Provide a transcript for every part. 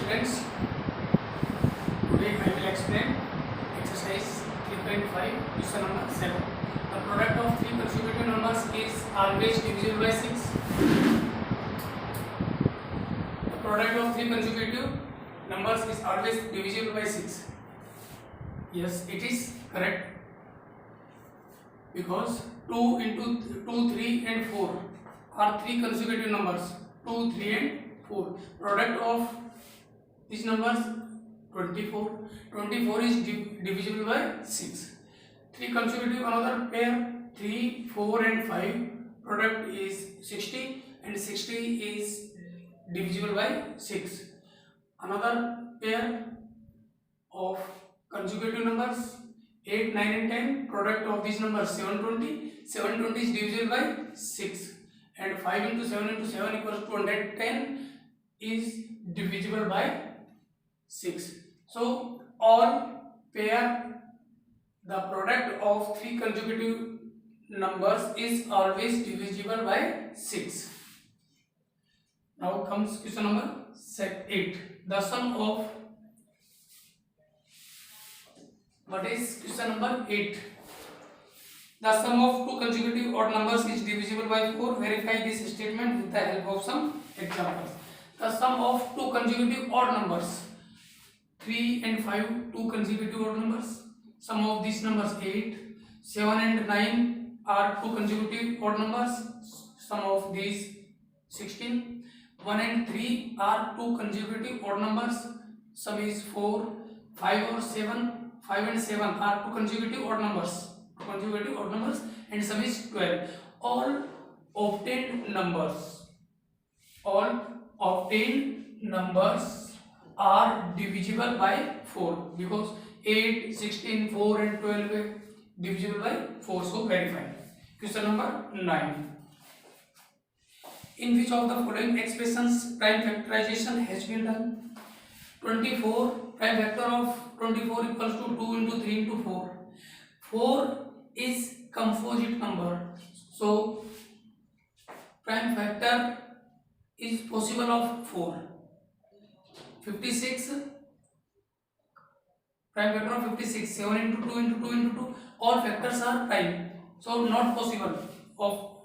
Students, today I will explain exercise 3.5 question number 7. The product of three consecutive numbers is always divisible by 6. The product of three consecutive numbers is always divisible by 6. Yes, it is correct, because 2 into 2, 3 and 4 are three consecutive numbers. 2, 3 and 4. Product of these numbers 24. 24 is divisible by 6. Three consecutive another pair 3, 4 and 5. Product is 60 and 60 is divisible by 6. Another pair of consecutive numbers 8, 9 and 10. Product of these numbers 720. 720 is divisible by 6. And 5 into 7 into 7 equals to 110 is divisible by 6. So all pair, the product of three consecutive numbers is always divisible by 6. Now comes question number 8. The sum of, what is question number 8? The sum of two consecutive odd numbers is divisible by 4. Verify this statement with the help of some examples. The sum of two consecutive odd numbers 3 and 5, two consecutive odd numbers. Sum of these numbers 8. 7 and 9 are two consecutive odd numbers. Sum of these 16. 1 and 3 are two consecutive odd numbers. Sum is 4. 5 or 7, 5 and 7 are two consecutive odd numbers. And sum is 12. All obtained numbers are divisible by 4, because 8, 16, 4 and 12 are divisible by 4. So verify. Question number 9. In which of the following expressions prime factorization has been done? 24, prime factor of 24 equals to 2 into 3 into 4. 4 is composite number, so prime factor is possible of 4. 56, prime factor of 56, 7 into 2 into 2 into 2, all factors are prime, so not possible of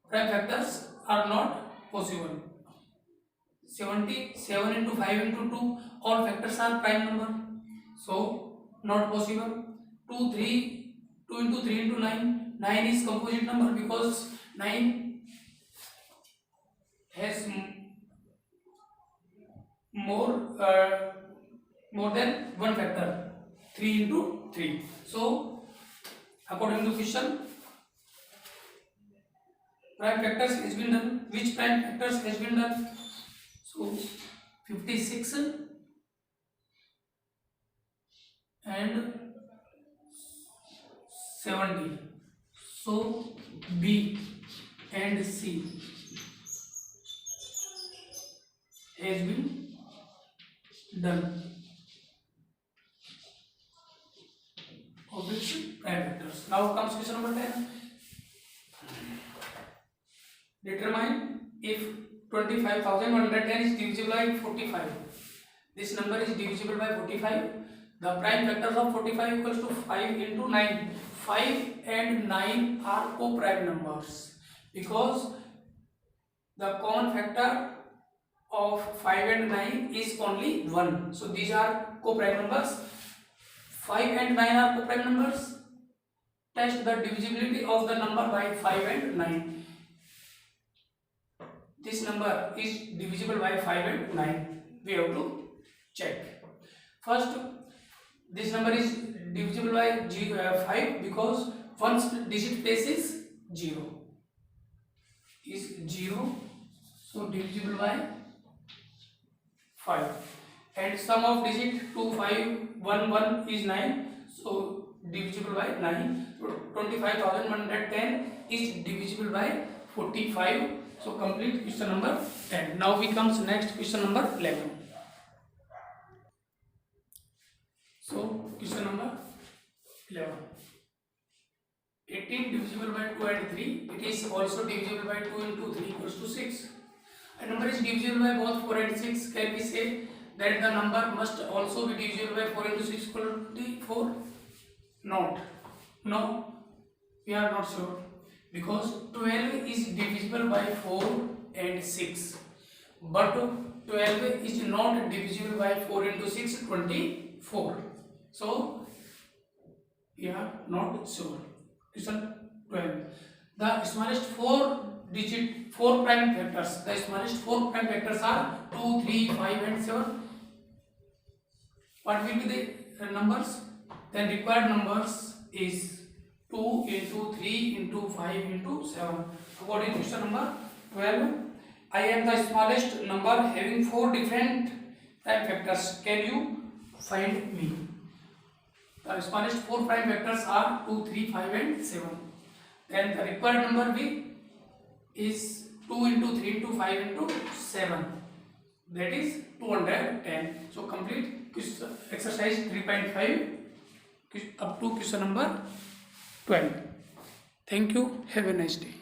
prime factors are not possible. 77 into 5 into 2, all factors are prime number, so not possible. 2 into 3 into 9, 9 is composite number, because 9 has more than one factor, 3 into 3. So according to question, prime factors has been done. Which prime factors has been done? So 56 and 70. So B and C has been done of which prime factors. Now comes question number 10. Determine if 25,110 is divisible by 45. This number is divisible by 45. The prime factors of 45 equals to 5 into 9. 5 and 9 are co-prime numbers, because the common factor of 5 and 9 is only 1. So these are co-prime numbers. 5 and 9 are co-prime numbers. Test the divisibility of the number by 5 and 9. This number is divisible by 5 and 9. We have to check. First, this number is divisible by 5, because one digit place is 0. Is 0, so divisible by 5. And sum of digit 2, 5, 1, 1 is 9, so divisible by 9. So 25,110 is divisible by 45. So complete question number 10. Now we comes next question number 11. So question number 11. 18 divisible by 2 and 3. It is also divisible by 2 into 3 equals to 6. a number is divisible by both 4 and 6, can we say that the number must also be divisible by 4 into 6 equal to 24? Not. No, we are not sure, because 12 is divisible by 4 and 6, but 12 is not divisible by 4 into 6, 24. So we are not sure. Question 12. The smallest 4 prime factors. The smallest 4 prime factors are 2, 3, 5 and 7. What will be the numbers? Then required numbers is 2 into 3 into 5 into 7. According to question number 12, I am the smallest number having 4 different prime factors. Can you find me? The smallest 4 prime factors are 2, 3, 5 and 7. Then the required number is 2 into 3 into 5 into 7. That is 210. So complete exercise 3.5 up to question number 12. Thank you. Have a nice day.